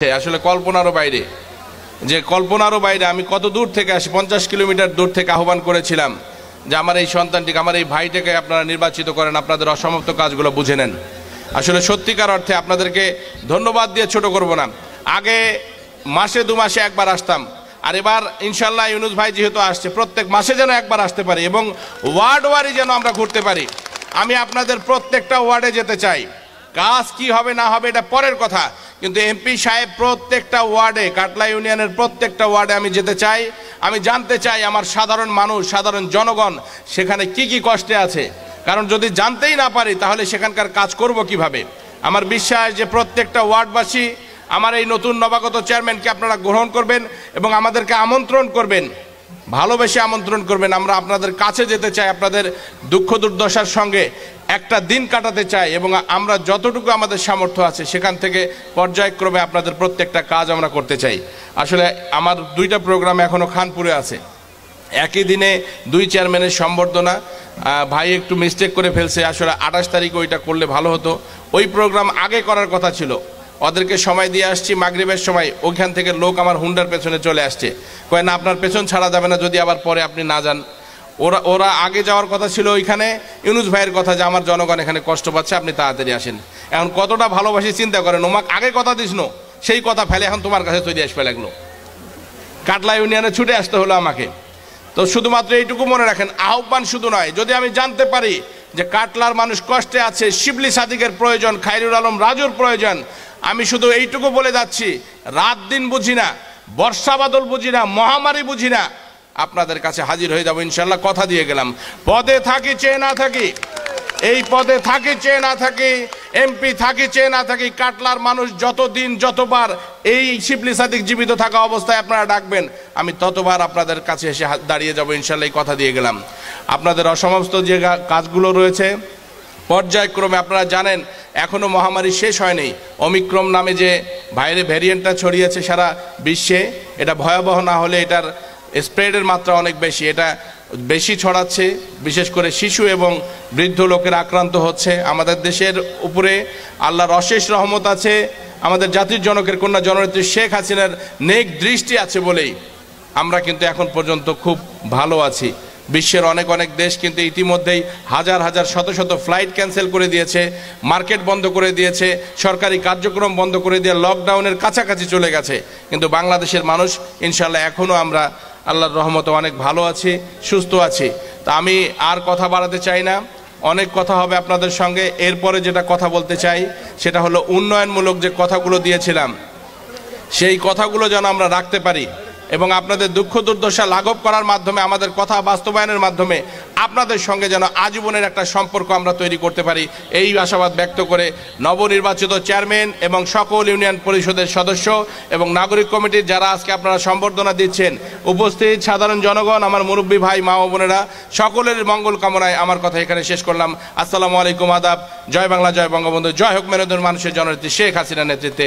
আসলে কল্পনারও বাইরে, যে কল্পনারও বাইরে আমি কত দূর থেকে আসি, 50 কিলোমিটার দূর থেকে আহ্বান করেছিলাম যে আমার এই সন্তানটিকে, আমার এই ভাইটাকে আপনারা নির্বাচিত করেন, আপনাদের অসমাপ্ত কাজগুলো বুঝে নেন। আসলে সত্যিকার অর্থে আপনাদেরকে ধন্যবাদ দিয়ে ছোট করব না। আগে মাসে 2 মাসে একবার আসতাম, আর এবার ইনশাল্লাহ ইউনুস ভাই যেহেতু আসছে, প্রত্যেক মাসে যেন একবার আসতে পারি এবং ওয়ার্ড ওয়ারি যেন আমরা ঘুরতে পারি। আমি আপনাদের প্রত্যেকটা ওয়ার্ডে যেতে চাই। কাজ কি হবে না হবে এটা পরের কথা, কিন্তু এমপি সাহেব প্রত্যেকটা ওয়ার্ডে, কাটলা ইউনিয়নের প্রত্যেকটা ওয়ার্ডে আমি যেতে চাই। আমি জানতে চাই আমার সাধারণ মানুষ, সাধারণ জনগণ সেখানে কি কি কষ্টে আছে, কারণ যদি জানতেই না পারি তাহলে সেখানকার কাজ করব কিভাবে। আমার বিশ্বাস যে প্রত্যেকটা ওয়ার্ডবাসী আমার এই নতুন নবাগত চেয়ারম্যানকে আপনারা গ্রহণ করবেন এবং আমাদেরকে আমন্ত্রণ করবেন, ভালোবেসে আমন্ত্রণ করবেন। আমরা আপনাদের কাছে যেতে চাই, আপনাদের দুঃখ দুর্দশার সঙ্গে একটা দিন কাটাতে চাই এবং আমরা যতটুকু আমাদের সামর্থ্য আছে সেখান থেকে পর্যায়ক্রমে আপনাদের প্রত্যেকটা কাজ আমরা করতে চাই। আসলে আমার 2টা প্রোগ্রাম এখনও খানপুরে আছে, একই দিনে 2 চেয়ারম্যানের সম্বর্ধনা। ভাই একটু মিস্টেক করে ফেলছে, আসলে 28 তারিখ ওইটা করলে ভালো হতো। ওই প্রোগ্রাম আগে করার কথা ছিল, ওদেরকে সময় দিয়ে আসছি মাগরিবের সময়, ওইখান থেকে লোক আমার হুন্ডার পেছনে চলে আসছে, কয় না আপনার পেছন ছাড়া যাবে না যদি আবার পরে আপনি না যান। ওরা আগে যাওয়ার কথা ছিল ওইখানে, ইউনুস ভাইয়ের কথা যে আমার জনগণ এখানে কষ্ট পাচ্ছে, আপনি তাড়াতাড়ি আসেন। এখন কতটা ভালোবাসি চিন্তা করেন, ওমাকে আগে কথা দিস নো, সেই কথা ফেলে এখন তোমার কাছে তৈরি আসবে লাগলো, কাটলা ইউনিয়নে ছুটে আসতে হলো আমাকে। তো শুধুমাত্র এইটুকু মনে রাখেন, আহ্বান শুধু নয়, যদি আমি জানতে পারি যে কাটলার মানুষ কষ্টে আছে, শিবলি সাদিকের প্রয়োজন, খায়রুল আলম রাজুর প্রয়োজন, আমি শুধু এইটুকু বলে যাচ্ছি, রাত দিন বুঝি না, বর্ষা বাদল বুঝি না, মহামারী বুঝি না, আপনাদের কাছে হাজির হয়ে যাবো ইনশাল্লাহ, কথা দিয়ে গেলাম। পদে থাকি চেয়ে না থাকি, এই পদে থাকি চেয়ে না থাকি, এমপি থাকি চেয়ে না থাকি, কাটলার মানুষ যতদিন যতবার এই শিবলি সাদিক জীবিত থাকা অবস্থায় আপনারা ডাকবেন, আমি ততবার আপনাদের কাছে এসে দাঁড়িয়ে যাবো ইনশাল্লাহ, এই কথা দিয়ে গেলাম। আপনাদের অসমস্ত যে কাজগুলো রয়েছে পর্যায়ক্রমে, আপনারা জানেন এখনো মহামারী শেষ হয়নি। ওমিক্রন নামে যে ভ্যারিয়েন্টটা ছড়িয়েছে সারা বিশ্বে, এটা ভয়াবহ না হলে এটার স্প্রেডের মাত্রা অনেক বেশি, এটা বেশি ছড়াচ্ছে, বিশেষ করে শিশু এবং বৃদ্ধ লোকের আক্রান্ত হচ্ছে। আমাদের দেশের উপরে আল্লাহর অশেষ রহমত আছে, আমাদের জাতির জনকের কন্যা জননেত্রী শেখ হাসিনার নেক দৃষ্টি আছে বলেই আমরা কিন্তু এখন পর্যন্ত খুব ভালো আছি। বিশ্বের অনেক অনেক দেশ কিন্তু ইতিমধ্যেই হাজার হাজার শত শত ফ্লাইট ক্যান্সেল করে দিয়েছে, মার্কেট বন্ধ করে দিয়েছে, সরকারি কার্যক্রম বন্ধ করে দিয়ে লকডাউনের কাছাকাছি চলে গেছে। কিন্তু বাংলাদেশের মানুষ ইনশাল্লাহ এখনও আমরা আল্লাহর রহমতে অনেক ভালো আছি, সুস্থ আছি। তা আমি আর কথা বাড়াতে চাই না, অনেক কথা হবে আপনাদের সঙ্গে। এরপরে যেটা কথা বলতে চাই সেটা হলো উন্নয়নমূলক যে কথাগুলো দিয়েছিলাম, সেই কথাগুলো যেন আমরা রাখতে পারি এবং আপনাদের দুঃখ দুর্দশা লাঘব করার মাধ্যমে, আমাদের কথা বাস্তবায়নের মাধ্যমে আপনাদের সঙ্গে যেন আজীবনের একটা সম্পর্ক আমরা তৈরি করতে পারি, এই আশাবাদ ব্যক্ত করে নবনির্বাচিত চেয়ারম্যান এবং সকল ইউনিয়ন পরিষদের সদস্য এবং নাগরিক কমিটির যারা আজকে আপনারা সম্বর্ধনা দিচ্ছেন, উপস্থিত সাধারণ জনগণ, আমার মুরব্বী ভাই, মা ও বোনেরা, সকলের মঙ্গল কামনায় আমার কথা এখানে শেষ করলাম। আসসালামু আলাইকুম, আদাব, জয় বাংলা, জয় বঙ্গবন্ধু, জয় হোক মেরুদণ্ডের মানুষের জননেত্রী শেখ হাসিনার নেতৃত্বে।